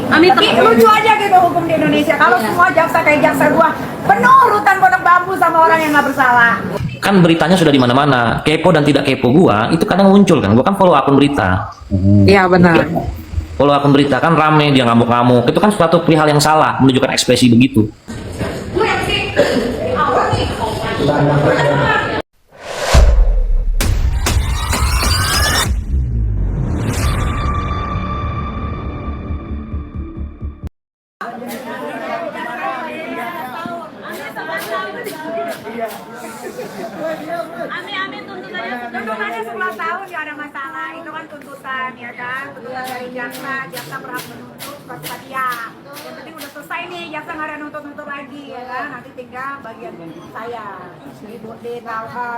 Tapi lucu aja gitu hukum di Indonesia. Kalau semua jaksa kayak jaksa gua penuh urutan pondok bambu sama orang yang nggak bersalah. Kan beritanya sudah di mana-mana. Kepo dan tidak kepo gua itu kadang muncul kan. Gua kan follow akun berita. Iya benar. Follow akun berita kan rame, dia ngamuk-ngamuk. Itu kan suatu perihal yang salah menunjukkan ekspresi begitu. Amin tuntutannya 11 tahun ya ada masalah. Itu kan tuntutan ya kan, tuntutan dari jaksa berhak menuntut dia. Yang penting udah selesai nih, jaksa nggak ada nuntut lagi ya kan. Nanti tinggal bagian saya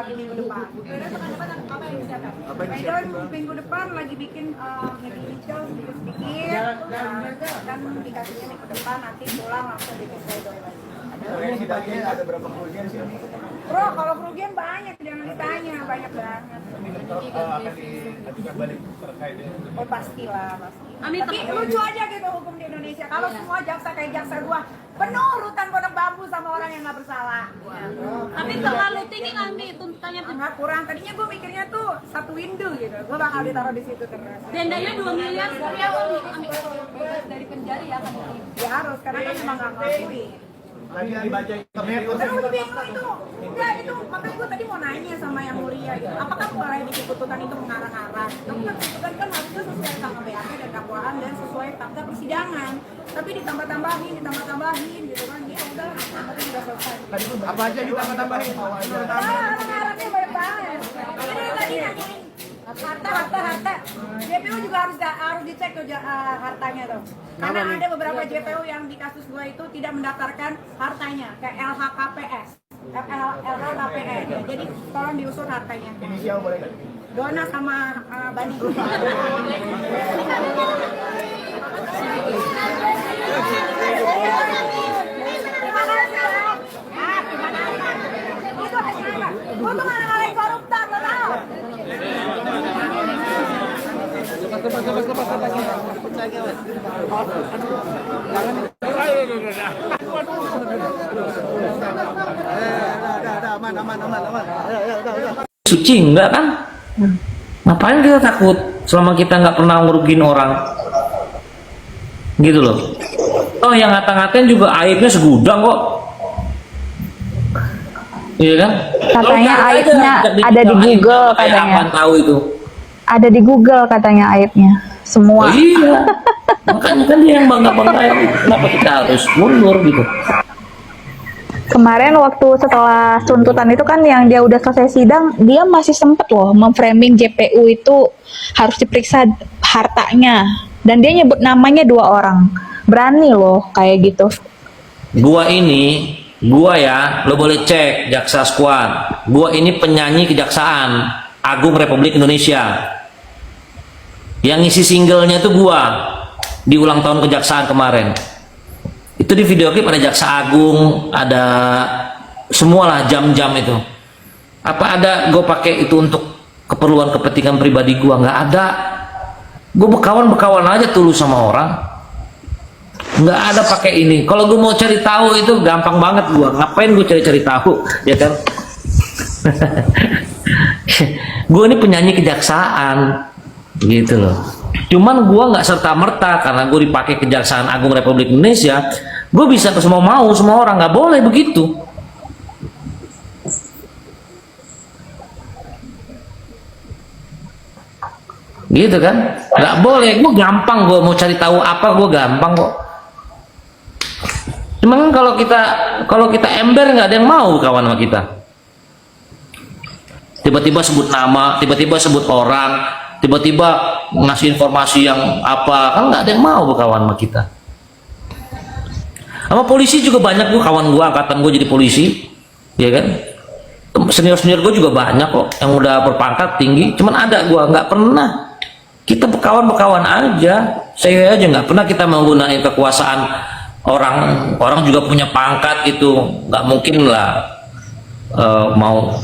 di minggu depan. Minggu depan lagi bikin lagi hijau sedikit dan dikasihnya minggu depan nanti pulang langsung bikin pledoi lagi. Ada berapa kerugian sih? Bro, kalau kerugian banyak, jangan ditanya, banyak banget. Akan diajukan balik terkait ya? Oh pastilah, pasti. Tapi lucu aja gitu hukum di Indonesia. Kalau semua jaksa kayak jaksa gua penuh urutan pondok bambu sama orang yang nggak bersalah. Tapi terlalu tinggi kami tuntutannya. Nggak kurang. Tadinya gua mikirnya tuh satu window gitu. Gua bakal ditaruh di situ terus. Dendanya 2 miliar. Dari penjara ya kan. Ya harus, karena kan memang nggak ngakui. Lagi dibaca internet. Terus gue bingung itu, enggak itu makanya gue tadi mau nanya sama yang mulia gitu, apakah mulai bikin tuntutan itu mengarah-arah? Tapi kan tuntutan kan harusnya sesuai sama BAP dan dakwaan dan sesuai fakta persidangan. Tapi ditambah-tambahin gitu kan, ya udah, nanti udah selesai. Apa aja ditambah-tambahin? Arahnya banyak banget. Ini tadi nanyain harta. JPU juga harus dicek tuh hartanya tuh. Karena ada beberapa JPU yang di kasus gua itu tidak mendaftarkan hartanya ke LHKPS. LHKPN. Jadi tolong diusut hartanya. Inisial boleh nggak? Dona sama Bani. Terima kasih. Itu hasilnya apa? Gua tuh ngalahin koruptor, lo tau? Suci enggak kan? Ngapain kita takut selama kita nggak pernah ngerugiin orang? Gitu loh. Oh yang ngata-ngatain juga aibnya segudang kok. Iya kan? Katanya Kalau aibnya ada di Google katanya. Apaan tahu itu? Ada di Google katanya aibnya. Semua. Oh, iya. Makanya kan dia yang bangga-bangga. Kenapa kita harus mundur gitu? Kemarin waktu setelah tuntutan itu kan yang dia udah selesai sidang, dia masih sempet loh memframing JPU itu harus diperiksa hartanya. Dan dia nyebut namanya 2 orang. Berani loh kayak gitu. Gua ya, lo boleh cek Jaksa Squad. Gua ini penyanyi Kejaksaan Agung Republik Indonesia. Yang ngisi singlenya itu gua di ulang tahun Kejaksaan kemarin. Itu di video klip ada Jaksa Agung, ada semualah jam-jam itu. Apa ada gue pakai itu untuk keperluan kepentingan pribadi gua? Nggak ada. Gue bekawan aja tulus sama orang. Nggak ada pakai ini. Kalau gue mau cari tahu itu gampang banget gua. Ngapain gue cari tahu, ya kan? Gue ini penyanyi Kejaksaan, gitu loh. Cuman gue nggak serta merta karena gue dipakai Kejaksaan Agung Republik Indonesia, gue bisa ke semua orang. Nggak boleh begitu. Gitu kan? Nggak boleh. Gue gampang, gue mau cari tahu apa gue gampang kok. Cuman kalau kita ember nggak ada yang mau kawan sama kita. Tiba-tiba sebut nama, tiba-tiba sebut orang, tiba-tiba ngasih informasi yang apa, kan nggak ada yang mau berkawan sama kita. Sama polisi juga banyak gue, kawan gue, angkatan gue jadi polisi, ya kan? Senior gue juga banyak kok, yang udah berpangkat tinggi. Cuman ada gue nggak pernah. Kita berkawan aja. Saya aja nggak pernah kita menggunakan kekuasaan orang juga punya pangkat gitu, nggak mungkin lah mau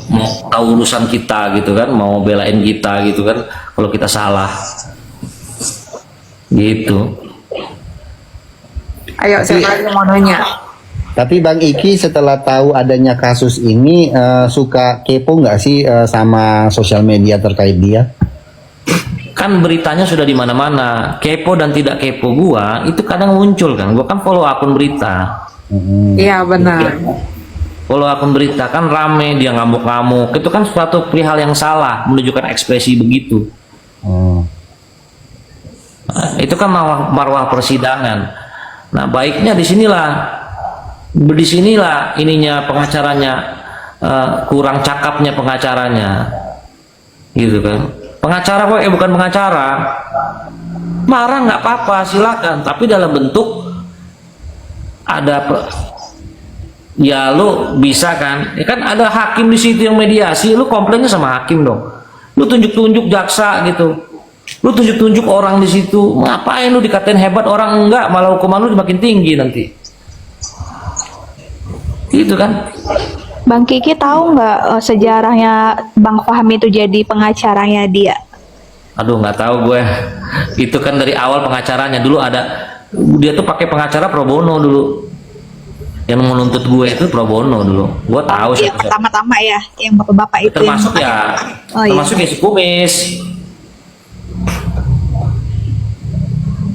tahu urusan kita gitu kan, mau belain kita gitu kan kalau kita salah gitu. Ayo, siapa lagi yang mau nanya? Tapi Bang Iki setelah tahu adanya kasus ini suka kepo nggak sih sama sosial media terkait dia? Kan beritanya sudah di mana-mana. Kepo dan tidak kepo gua itu kadang muncul kan. Gua kan follow akun berita. Iya, benar. Follow akun berita kan rame, dia ngamuk-ngamuk. Itu kan suatu perihal yang salah, menunjukkan ekspresi begitu. Nah, itu kan marwah persidangan. Nah, baiknya disinilah ininya pengacaranya kurang cakapnya pengacaranya, gitu kan. Pengacara kok bukan pengacara. Marah nggak apa-apa, silakan. Tapi dalam bentuk ya lu bisa kan? Ya kan ada hakim di situ yang mediasi, lu komplainnya sama hakim dong. Lu tunjuk-tunjuk jaksa gitu. Lu tunjuk-tunjuk orang di situ. Ngapain lu dikatain hebat orang enggak, malah hukuman lu makin tinggi nanti. Gitu kan? Bang Kiki tahu nggak sejarahnya Bang Fahmi itu jadi pengacaranya dia? Aduh, nggak tahu gue. Itu kan dari awal pengacaranya dulu dia tuh pakai pengacara pro bono dulu. Yang menuntut gue itu pro bono dulu. Gue tahu Iya, pertama-tama ya, yang bapak-bapak itu. termasuk ya, termasuk ya si Kumis.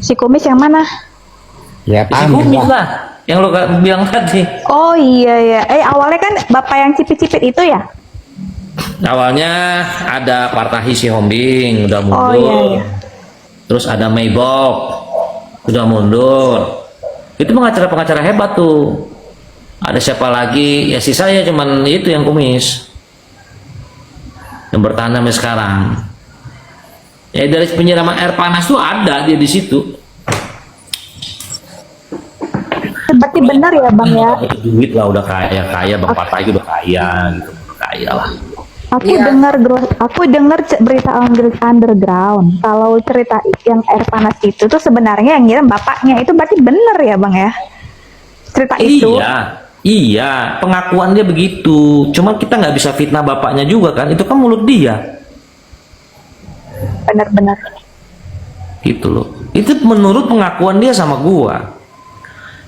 Si Kumis yang mana? Ya Si paham. Kumis lah, yang lo bilang tadi. Oh iya ya. Awalnya kan bapak yang cipit-cipit itu ya? Awalnya ada Partahi si Hombing udah mundur. Oh iya, iya. Terus ada Maybok udah mundur. Itu pengacara-pengacara hebat tuh. Ada siapa lagi? Ya sisa ya cuman itu yang Kumis. Yang bertahan sampai sekarang. Ya dari penyiraman air panas tuh ada dia di situ. Berarti benar ya Bang ya? Duit lah udah kaya Bang Partahi udah kaya gitu. Udah kaya lah. Aku dengar berita underground. Kalau cerita yang air panas itu tuh sebenarnya yang ngirim bapaknya, itu berarti benar ya Bang ya? Cerita itu. Iya, pengakuan dia begitu. Cuma kita nggak bisa fitnah bapaknya juga kan? Itu kan mulut dia. Benar-benar. Gitu loh. Itu menurut pengakuan dia sama gua.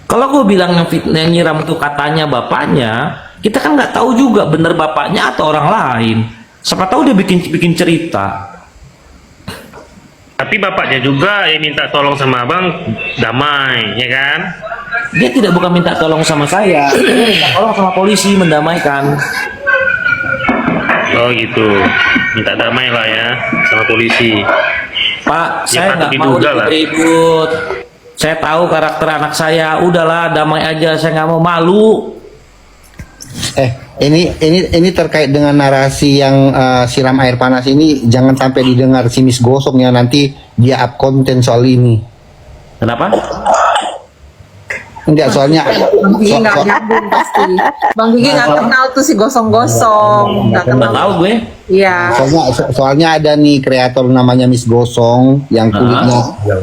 Kalau gua bilang yang fitnah yang nyiram itu katanya bapaknya, kita kan nggak tahu juga bener bapaknya atau orang lain. Siapa tahu dia bikin cerita. Tapi bapaknya juga yang minta tolong sama abang damai, ya kan? Dia bukan minta tolong sama saya, dia minta tolong sama polisi mendamaikan. Oh gitu, minta damai lah ya sama polisi. Pak, Ya, saya patut nggak mau diduga lah. ribut. Saya tahu karakter anak saya, udahlah damai aja, saya nggak mau malu. Ini terkait dengan narasi yang siram air panas ini, jangan sampai didengar si Miss Gosong ya, nanti dia up konten soal ini. Kenapa? Enggak, soalnya Bang Gigi nggak nyambung pasti. Bang Gigi nggak kenal tuh si gosong-gosong, nggak Nggak kenal. tahu gue. Iya. soalnya ada nih kreator namanya Miss Gosong yang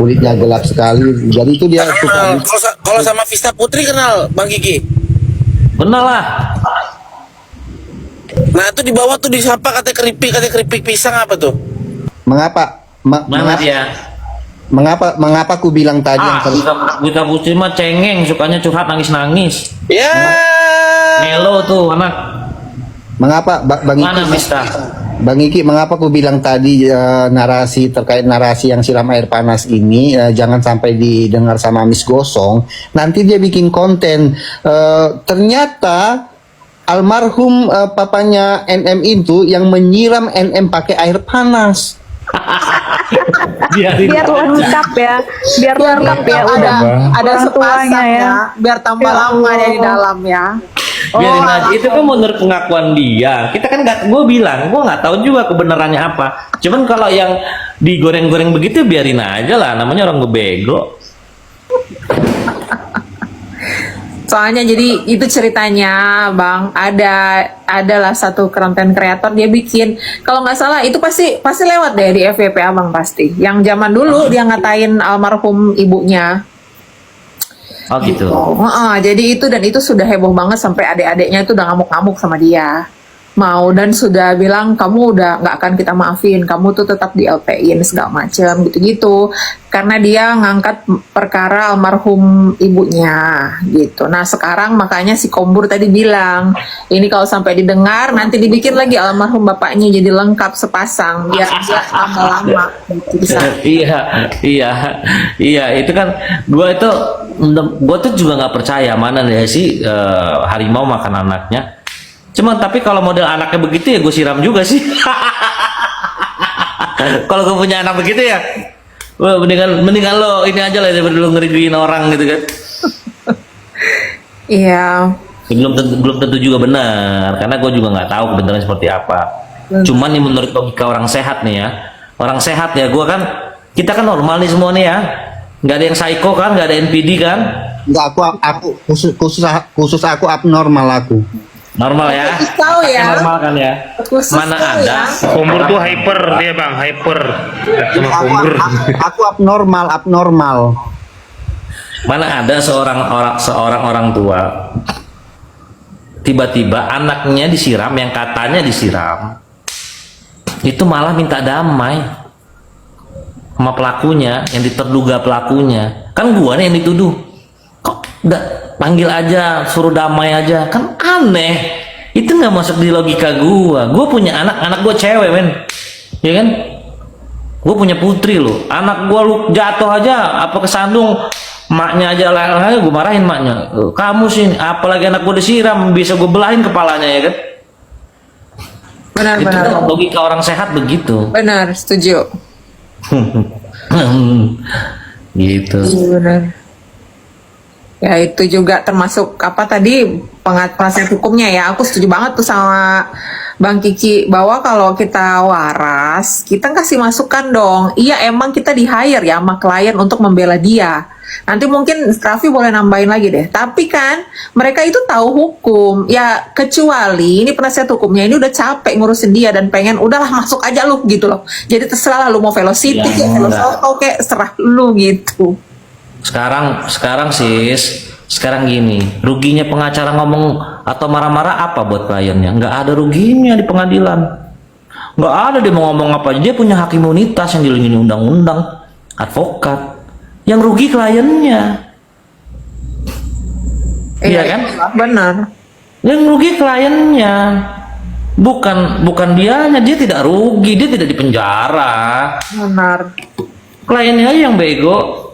kulitnya gelap sekali. Jadi itu dia suka. Kalau sama Vista Putri kenal Bang Gigi. Benar lah. Nah itu di bawah tuh disapa katanya keripik pisang apa tuh? Mengapa? Mana dia? Mengapa ku bilang tadi yang Buta Putri mah cengeng, sukanya curhat nangis-nangis. Ya. Melo tuh anak. Mengapa Bang Mana Iki? Mista? Bang Iki, mengapa ku bilang tadi narasi terkait narasi yang siram air panas ini jangan sampai didengar sama Miss Gosong. Nanti dia bikin konten. Ternyata almarhum papanya NM itu yang menyiram NM pakai air panas. Biar lengkap ya. Biar lengkap ya udah. Ada orang tuanya ya. sepasangnya, biar tambah lama ya di dalam ya. Biarin aja, itu kan menurut pengakuan dia. Kita kan nggak, gue nggak tahu juga kebenarannya apa. Cuman kalau yang digoreng-goreng begitu biarin aja lah, namanya orang bego. Soalnya jadi itu ceritanya Bang, adalah satu konten kreator dia bikin, kalau nggak salah itu pasti lewat deh di FYP Abang pasti. Yang zaman dulu dia ngatain almarhum ibunya. Oh gitu. Jadi itu sudah heboh banget sampai adik-adiknya itu udah ngamuk-ngamuk sama dia. mau dan sudah bilang kamu udah nggak akan kita maafin, kamu tuh tetap di LP-in segala macam gitu-gitu, karena dia ngangkat perkara almarhum ibunya gitu. Nah sekarang makanya si Kombur tadi bilang ini kalau sampai didengar nanti dibikin lagi almarhum bapaknya jadi lengkap sepasang biar dia lama-lama gitu bisa. Iya itu kan gua tuh juga nggak percaya mana nih sih harimau makan anaknya. Cuma tapi kalau model anaknya begitu ya gue siram juga sih. Kalau gue punya anak begitu ya, wah, mendingan lo ini aja lah daripada lo ngeriduin orang gitu kan. Iya. Belum tentu juga benar, karena gue juga nggak tahu kebenaran seperti apa. Cuman nih menurut logika orang sehat nih ya, orang sehat ya, kita kan normal nih semua nih ya, nggak ada yang psycho kan, nggak ada NPD kan? Enggak, aku khusus aku abnormal aku. Normal ya? Tahu ya. Normal kan ya? Khusus Mana tahu ada? ya. Kombur tuh hyper dia bang, hyper sama Kombur. Aku abnormal. Mana ada seorang orang tua tiba-tiba anaknya disiram yang katanya disiram itu malah minta damai sama pelakunya yang terduga pelakunya. Kan gua nih yang dituduh, kok udah panggil aja suruh damai aja, kan aneh. Itu nggak masuk di logika gua punya anak gua cewek men, ya kan? Gua punya putri loh, anak gua lu jatuh aja apa kesandung, maknya aja lah, gua marahin maknya. Kamu sih apalagi anak gua disiram, bisa gua belahin kepalanya ya kan? Itu Benar-benar. logika orang sehat begitu. Benar, setuju. Gitu. Iya, benar. Ya itu juga termasuk apa tadi penasihat hukumnya ya. Aku setuju banget tuh sama Bang Kiki bahwa kalau kita waras, kita kasih masukan dong. Iya emang kita di hire ya sama klien untuk membela dia. Nanti mungkin Raffi boleh nambahin lagi deh. Tapi kan mereka itu tahu hukum. Ya kecuali ini penasihat hukumnya ini udah capek ngurusin dia dan pengen udahlah masuk aja lu gitu loh. Jadi terserah lah lu mau velocity, Ya, Velosoto kayak serah lu gitu. Sekarang sekarang gini, ruginya pengacara ngomong atau marah-marah apa buat kliennya? Nggak ada ruginya di pengadilan. Nggak ada dia mau ngomong apa aja, dia punya hak imunitas yang dilindungi undang-undang, advokat. Yang rugi kliennya. Iya kan? Benar. Yang rugi kliennya. Bukan dianya, dia tidak rugi, dia tidak dipenjara. Benar. Kliennya aja yang bego.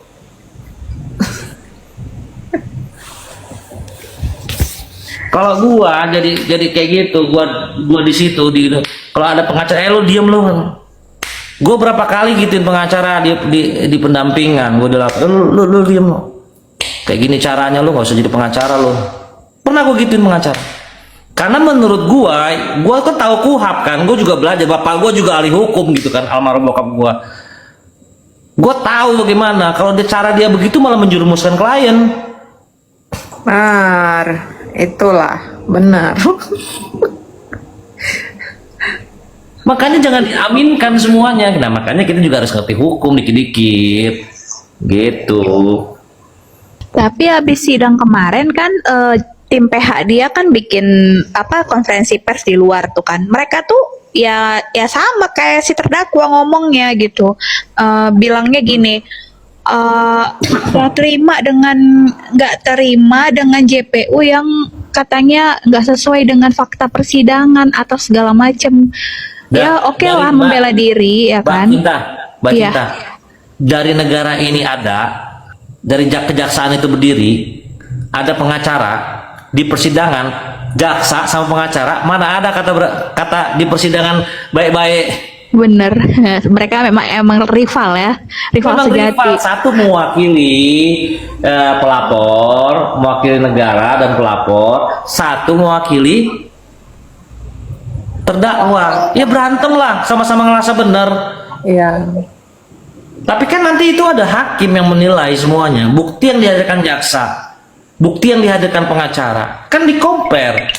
Kalau gua jadi kayak gitu, gua di situ kalau ada pengacara, lu diem lu. Gua berapa kali gituin pengacara di pendampingan, gua udah lu diem lu. Kayak gini caranya lu nggak usah jadi pengacara lu. Pernah gua gituin pengacara. Karena menurut gua kan tahu kuhab kan, gua juga belajar, bapak gua juga ahli hukum gitu kan, almarhum bokap gua. Gua tahu bagaimana kalau cara dia begitu malah menjerumuskan klien. Benar, itulah benar. Makanya jangan diaminkan semuanya. Nah makanya kita juga harus ngerti hukum dikit-dikit gitu. Tapi habis sidang kemarin kan tim PH dia kan bikin konferensi pers di luar tuh kan. Mereka tuh ya sama kayak si terdakwa ngomongnya gitu. Bilangnya gini, nggak terima dengan JPU yang katanya nggak sesuai dengan fakta persidangan atau segala macem. Ya oke lah membela diri ya kan. Mbak Cinta, dari negara ini dari kejaksaan itu berdiri, ada pengacara di persidangan, jaksa sama pengacara, mana ada kata di persidangan baik-baik. Bener, mereka emang rival ya, rival Memang sejati. rival. Satu mewakili pelapor, mewakili negara dan pelapor, satu mewakili terdakwa. Ya berantem lah, sama-sama ngerasa benar. Iya. Tapi kan nanti itu ada hakim yang menilai semuanya. Bukti yang dihadirkan jaksa, bukti yang dihadirkan pengacara, kan di compare.